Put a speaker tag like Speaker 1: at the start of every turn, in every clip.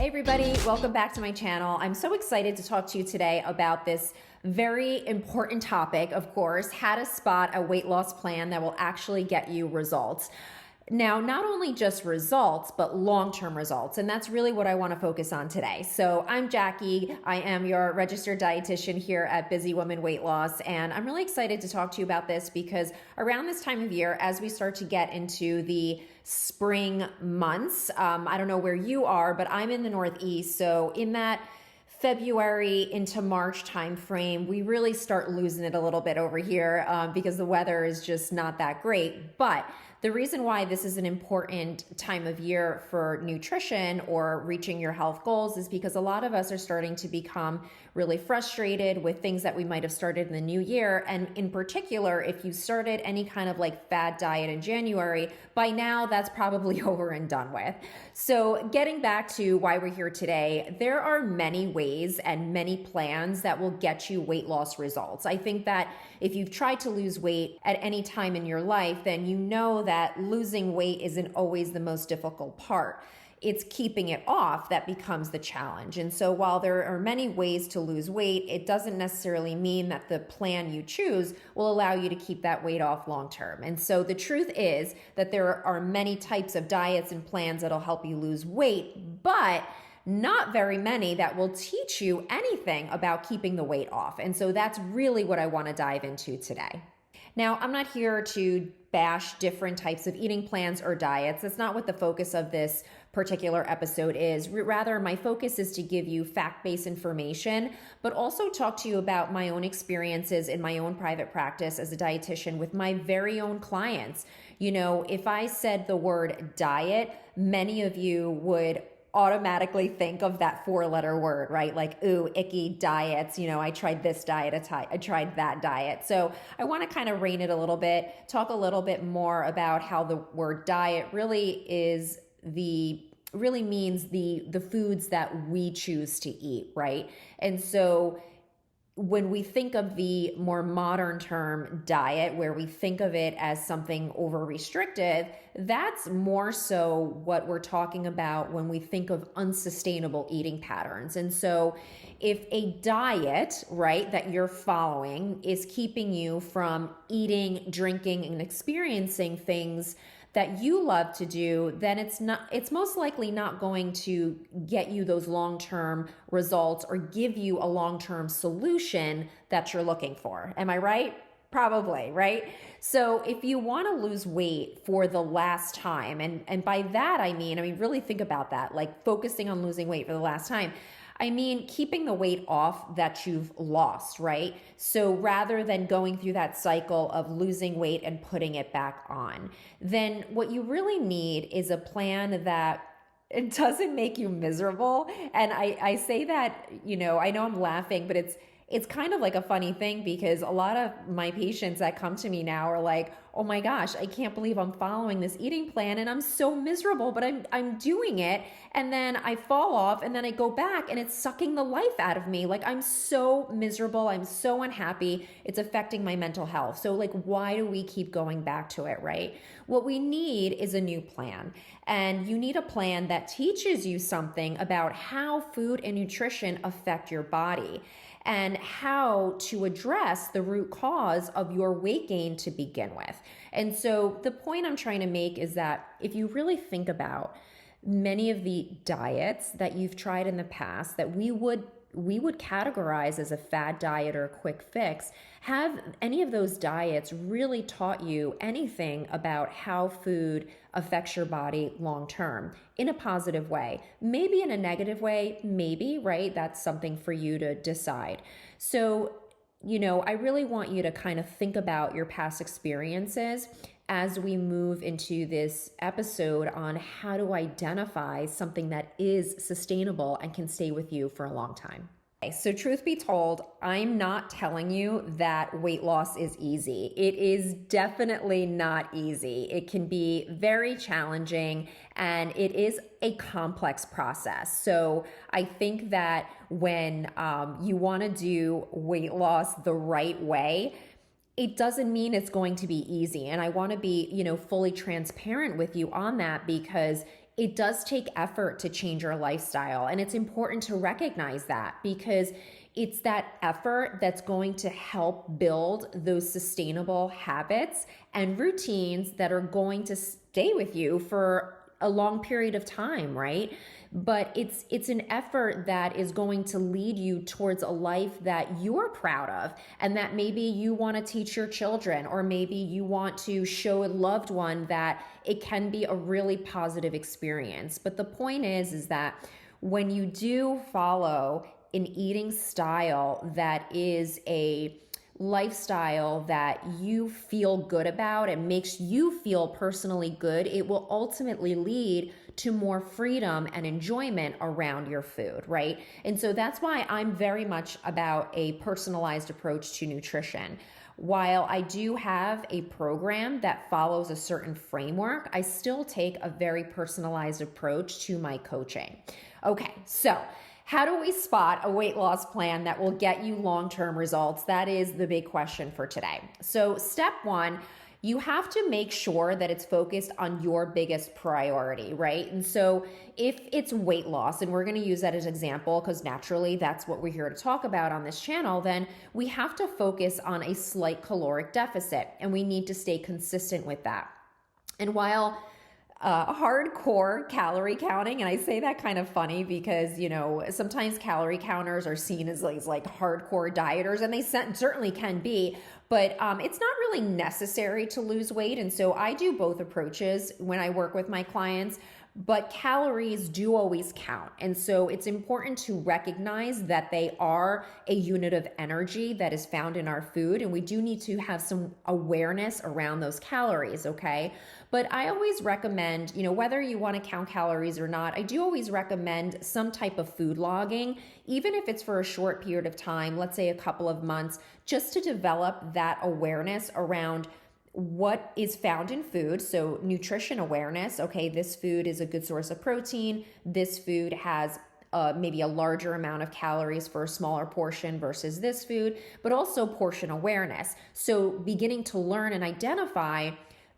Speaker 1: everybody, welcome back to my channel. I'm so excited to talk to you today about this very important topic, of course, how to spot a weight loss plan that will actually get you results. Now, not only just results, but long-term results. And that's really what I want to focus on today. So I'm Jackie. I am your registered dietitian here at Busy Woman Weight Loss. And I'm really excited to talk to you about this because around this time of year, as we start to get into the spring months, I don't know where you are, but I'm in the Northeast. So in that February into March timeframe, we really start losing it a little bit over here because the weather is just not that great. But the reason why this is an important time of year for nutrition or reaching your health goals is because a lot of us are starting to become really frustrated with things that we might have started in the new year. And in particular, if you started any kind of like fad diet in January, by now that's probably over and done with. So getting back to why we're here today, there are many ways and many plans that will get you weight loss results. I think that if you've tried to lose weight at any time in your life, then you know that losing weight isn't always the most difficult part. It's keeping it off that becomes the challenge. And so while there are many ways to lose weight, it doesn't necessarily mean that the plan you choose will allow you to keep that weight off long term. And so the truth is that there are many types of diets and plans that'll help you lose weight, but not very many that will teach you anything about keeping the weight off. And so that's really what I want to dive into today. Now, I'm not here to bash different types of eating plans or diets. That's not what the focus of this particular episode is. Rather, my focus is to give you fact-based information, but also talk to you about my own experiences in my own private practice as a dietitian with my very own clients. You know, if I said the word diet, many of you would automatically think of that four-letter word, right? Like, ooh, icky diets. You know, I tried this diet, I tried that diet. So I want to kind of rein it a little bit, talk a little bit more about how the word diet really means the foods that we choose to eat, right? And so when we think of the more modern term diet, where we think of it as something over restrictive, that's more so what we're talking about when we think of unsustainable eating patterns. And so if a diet, right, that you're following is keeping you from eating, drinking, and experiencing things that you love to do, then it's most likely not going to get you those long-term results or give you a long-term solution that you're looking for. Am I right? Probably, right? So if you want to lose weight for the last time, and by that I mean, really think about that, like focusing on losing weight for the last time. I mean, keeping the weight off that you've lost, right? So rather than going through that cycle of losing weight and putting it back on, then what you really need is a plan that it doesn't make you miserable. And I say that, you know, I know I'm laughing, but it's kind of like a funny thing because a lot of my patients that come to me now are like, oh my gosh, I can't believe I'm following this eating plan and I'm so miserable, but I'm doing it. And then I fall off and then I go back and it's sucking the life out of me. Like I'm so miserable. I'm so unhappy. It's affecting my mental health. So like, why do we keep going back to it, right? What we need is a new plan. And you need a plan that teaches you something about how food and nutrition affect your body and how to address the root cause of your weight gain to begin with. And so the point I'm trying to make is that if you really think about many of the diets that you've tried in the past that we would categorize as a fad diet or a quick fix, have any of those diets really taught you anything about how food affects your body long term in a positive way? Maybe in a negative way, maybe, right? That's something for you to decide. So, you know, I really want you to kind of think about your past experiences as we move into this episode on how to identify something that is sustainable and can stay with you for a long time. Okay, so truth be told, I'm not telling you that weight loss is easy. It is definitely not easy. It can be very challenging and it is a complex process. So I think that when you want to do weight loss the right way, it doesn't mean it's going to be easy. And I want to be, fully transparent with you on that because it does take effort to change your lifestyle. And it's important to recognize that, because it's that effort that's going to help build those sustainable habits and routines that are going to stay with you for a long period of time, right? But it's an effort that is going to lead you towards a life that you're proud of, and that maybe you want to teach your children, or maybe you want to show a loved one that it can be a really positive experience. But the point is that when you do follow an eating style that is a lifestyle that you feel good about and makes you feel personally good, it will ultimately lead to more freedom and enjoyment around your food, right? And so that's why I'm very much about a personalized approach to nutrition. While I do have a program that follows a certain framework, I still take a very personalized approach to my coaching. Okay, so how do we spot a weight loss plan that will get you long-term results? That is the big question for today. So step one, you have to make sure that it's focused on your biggest priority, right? And so if it's weight loss, and we're going to use that as an example because naturally that's what we're here to talk about on this channel, then we have to focus on a slight caloric deficit, and we need to stay consistent with that. And while hardcore calorie counting, and I say that kind of funny because, you know, sometimes calorie counters are seen as like hardcore dieters, and they certainly can be, but it's not really necessary to lose weight. And so I do both approaches when I work with my clients, but calories do always count. And so it's important to recognize that they are a unit of energy that is found in our food, and we do need to have some awareness around those calories, okay? But I always recommend, you know, whether you want to count calories or not, I do always recommend some type of food logging, even if it's for a short period of time, let's say a couple of months, just to develop that awareness around what is found in food. So nutrition awareness, okay, this food is a good source of protein. This food has maybe a larger amount of calories for a smaller portion versus this food, but also portion awareness. So beginning to learn and identify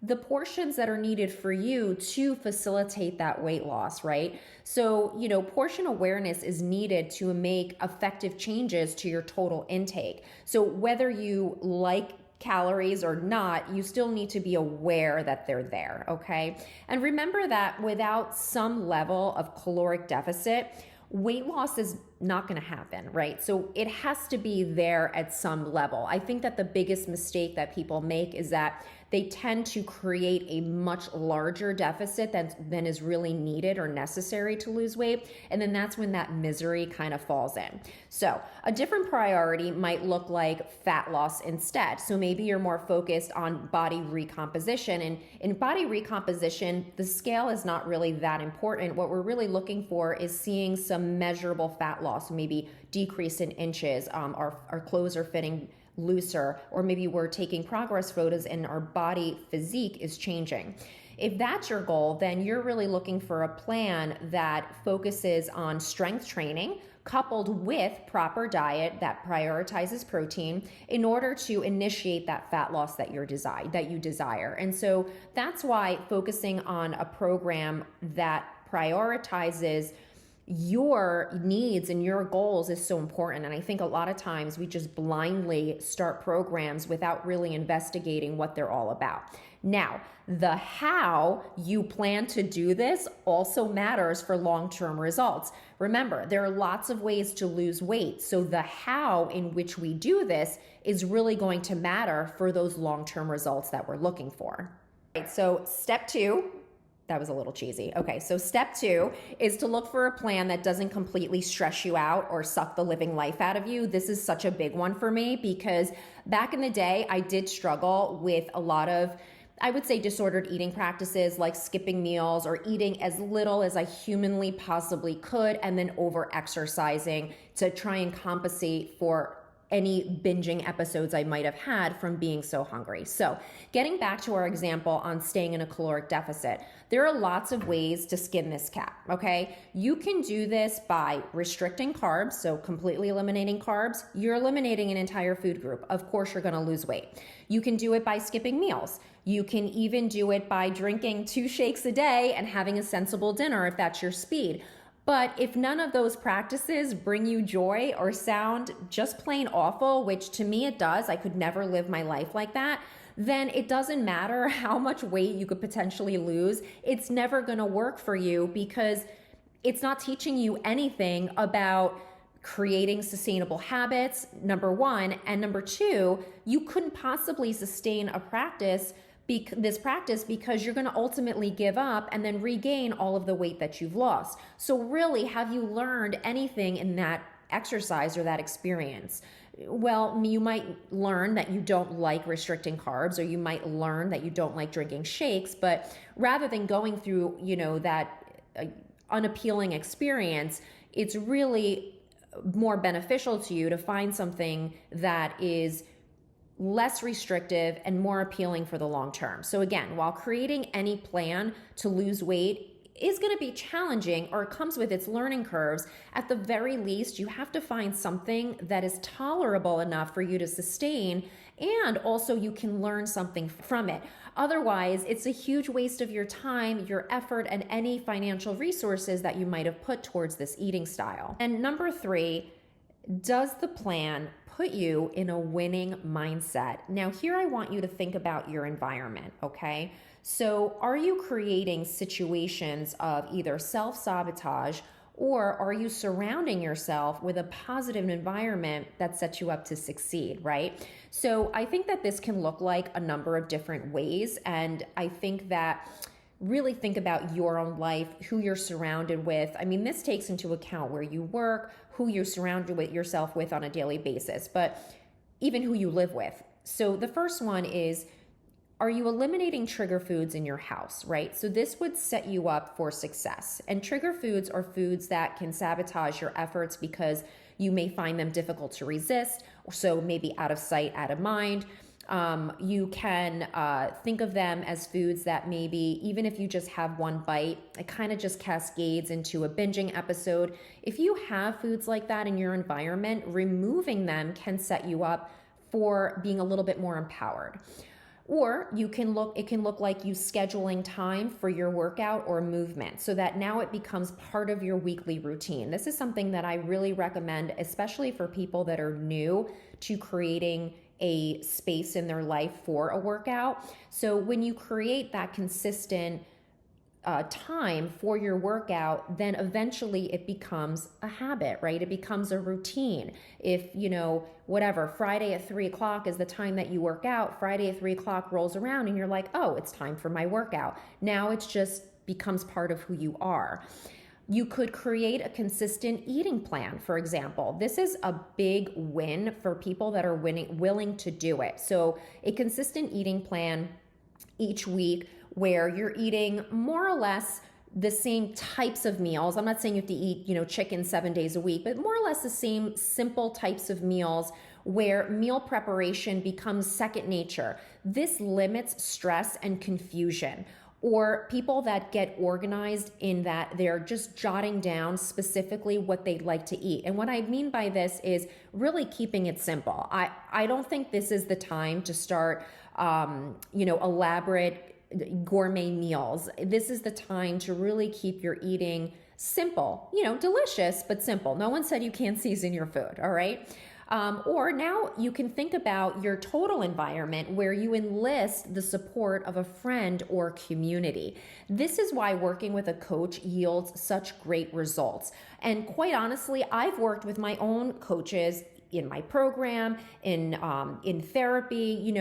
Speaker 1: the portions that are needed for you to facilitate that weight loss, right? So, you know, portion awareness is needed to make effective changes to your total intake. So whether you like calories or not, you still need to be aware that they're there, okay? And remember that without some level of caloric deficit, weight loss is not going to happen, right? So it has to be there at some level. I think that the biggest mistake that people make is that they tend to create a much larger deficit than is really needed or necessary to lose weight. And then that's when that misery kind of falls in. So a different priority might look like fat loss instead. So maybe you're more focused on body recomposition. And in body recomposition, the scale is not really that important. What we're really looking for is seeing some measurable fat loss, maybe decrease in inches, our clothes are fitting looser, or maybe we're taking progress photos and our body physique is changing. If that's your goal, then you're really looking for a plan that focuses on strength training coupled with proper diet that prioritizes protein in order to initiate that fat loss that you desire. And so that's why focusing on a program that prioritizes your needs and your goals is so important. And I think a lot of times we just blindly start programs without really investigating what they're all about. Now, the how you plan to do this also matters for long-term results. Remember, there are lots of ways to lose weight. So the how in which we do this is really going to matter for those long-term results that we're looking for. Right, so step 2, that was a little cheesy. Okay, so step 2 is to look for a plan that doesn't completely stress you out or suck the living life out of you. This is such a big one for me because back in the day, I did struggle with a lot of, I would say, disordered eating practices like skipping meals or eating as little as I humanly possibly could and then over-exercising to try and compensate for any binging episodes I might have had from being so hungry. So getting back to our example on staying in a caloric deficit, there are lots of ways to skin this cat, okay? You can do this by restricting carbs, so completely eliminating carbs. You're eliminating an entire food group. Of course, you're gonna lose weight. You can do it by skipping meals. You can even do it by drinking 2 shakes a day and having a sensible dinner if that's your speed. But if none of those practices bring you joy or sound just plain awful, which to me it does, I could never live my life like that, then it doesn't matter how much weight you could potentially lose. It's never going to work for you because it's not teaching you anything about creating sustainable habits, number one. And number two, you couldn't possibly sustain this practice because you're going to ultimately give up and then regain all of the weight that you've lost. So really, have you learned anything in that exercise or that experience? Well, you might learn that you don't like restricting carbs, or you might learn that you don't like drinking shakes, but rather than going through, that unappealing experience, it's really more beneficial to you to find something that is less restrictive and more appealing for the long term. So again, while creating any plan to lose weight is going to be challenging, or it comes with its learning curves, at the very least, you have to find something that is tolerable enough for you to sustain, and also you can learn something from it. Otherwise, it's a huge waste of your time, your effort, and any financial resources that you might have put towards this eating style. And number 3, does the plan put you in a winning mindset? Now, here I want you to think about your environment, okay? So are you creating situations of either self-sabotage, or are you surrounding yourself with a positive environment that sets you up to succeed, right? So I think that this can look like a number of different ways. And I think that really think about your own life, who you're surrounded with. I mean, this takes into account where you work, who you're surrounded with yourself with on a daily basis, but even who you live with. So the first one is, are you eliminating trigger foods in your house, right? So this would set you up for success. And trigger foods are foods that can sabotage your efforts because you may find them difficult to resist. So maybe out of sight, out of mind. You can think of them as foods that maybe even if you just have one bite, it kind of just cascades into a binging episode. If you have foods like that in your environment, removing them can set you up for being a little bit more empowered. Or it can look like you scheduling time for your workout or movement so that now it becomes part of your weekly routine. This is something that I really recommend, especially for people that are new to creating a space in their life for a workout. So when you create that consistent time for your workout, then eventually it becomes a habit, right? It becomes a routine. If, Friday at 3:00 is the time that you work out, Friday at 3:00 rolls around and you're like, oh, it's time for my workout. Now it's just becomes part of who you are. You could create a consistent eating plan, for example. This is a big win for people that are willing to do it. So a consistent eating plan each week where you're eating more or less the same types of meals. I'm not saying you have to eat, chicken 7 days a week, but more or less the same simple types of meals where meal preparation becomes second nature. This limits stress and confusion. Or people that get organized in that they're just jotting down specifically what they'd like to eat. And what I mean by this is really keeping it simple. I don't think this is the time to start, elaborate gourmet meals. This is the time to really keep your eating simple, delicious, but simple. No one said you can't season your food, all right? Or now you can think about your total environment where you enlist the support of a friend or community. This is why working with a coach yields such great results. And quite honestly, I've worked with my own coaches in my program, in therapy,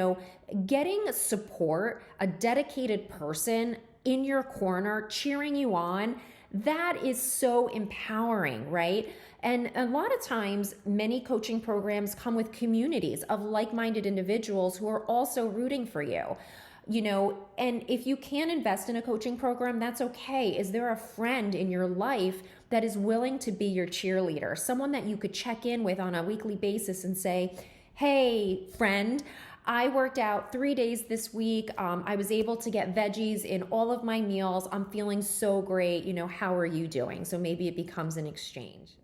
Speaker 1: getting support, a dedicated person in your corner cheering you on, that is so empowering, right? And a lot of times, many coaching programs come with communities of like-minded individuals who are also rooting for you. And if you can't invest in a coaching program, that's okay. Is there a friend in your life that is willing to be your cheerleader? Someone that you could check in with on a weekly basis and say, hey, friend, I worked out 3 days this week. I was able to get veggies in all of my meals. I'm feeling so great. How are you doing? So maybe it becomes an exchange.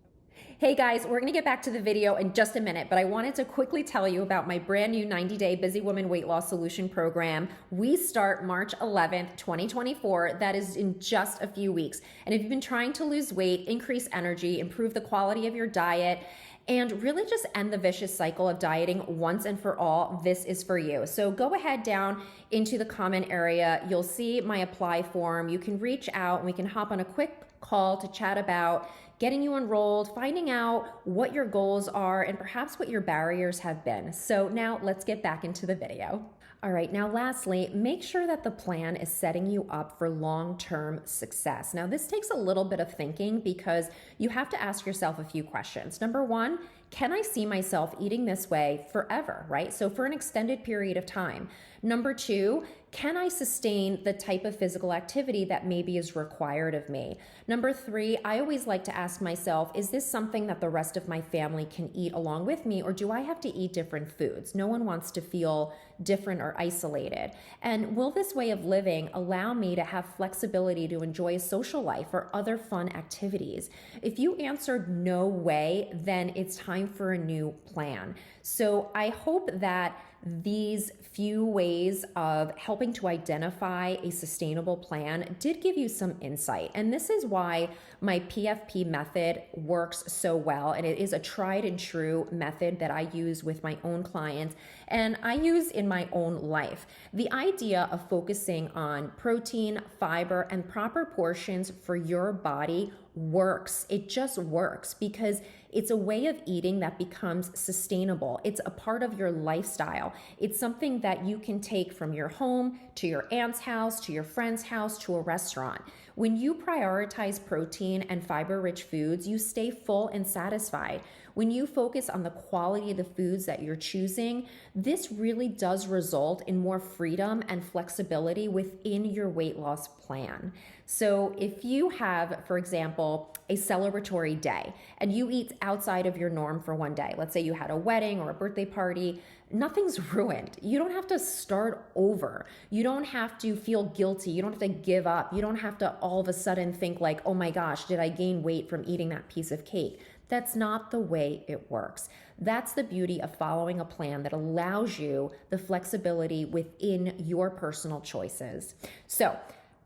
Speaker 1: Hey guys, we're gonna get back to the video in just a minute, but I wanted to quickly tell you about my brand new 90-day Busy Woman Weight Loss Solution program. We start March 11th, 2024. That is in just a few weeks. And if you've been trying to lose weight, increase energy, improve the quality of your diet, and really just end the vicious cycle of dieting once and for all, this is for you. So go ahead down into the comment area. You'll see my apply form. You can reach out and we can hop on a quick call to chat about getting you enrolled, finding out what your goals are, and perhaps what your barriers have been. So now let's get back into the video. All right, now lastly, make sure that the plan is setting you up for long-term success. Now this takes a little bit of thinking because you have to ask yourself a few questions. Number one, can I see myself eating this way forever, right? So for an extended period of time. Number two, can I sustain the type of physical activity that maybe is required of me? Number three, I always like to ask myself, is this something that the rest of my family can eat along with me, or do I have to eat different foods? No one wants to feel different or isolated. And will this way of living allow me to have flexibility to enjoy a social life or other fun activities? If you answered no way, then it's time for a new plan. So I hope that these few ways of helping to identify a sustainable plan did give you some insight. And this is why my PFP method works so well. And it is a tried and true method that I use with my own clients and I use in my own life. The idea of focusing on protein, fiber, and proper portions for your body works. It just works because it's a way of eating that becomes sustainable. It's a part of your lifestyle. It's something that you can take from your home to your aunt's house, to your friend's house, to a restaurant. When you prioritize protein and fiber-rich foods, you stay full and satisfied. When you focus on the quality of the foods that you're choosing, this really does result in more freedom and flexibility within your weight loss plan. So if you have, for example, a celebratory day and you eat outside of your norm for one day, let's say you had a wedding or a birthday party, nothing's ruined. You don't have to start over. You don't have to feel guilty. You don't have to give up. You don't have to all of a sudden think like, oh my gosh, did I gain weight from eating that piece of cake? That's not the way it works. That's the beauty of following a plan that allows you the flexibility within your personal choices. So,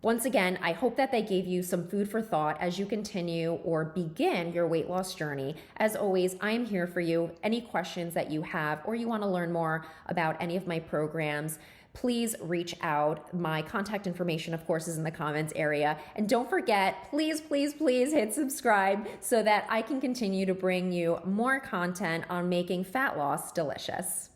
Speaker 1: once again, I hope that they gave you some food for thought as you continue or begin your weight loss journey. As always, I am here for you. Any questions that you have or you want to learn more about any of my programs, please reach out. My contact information, of course, is in the comments area. And don't forget, please, please, please hit subscribe so that I can continue to bring you more content on making fat loss delicious.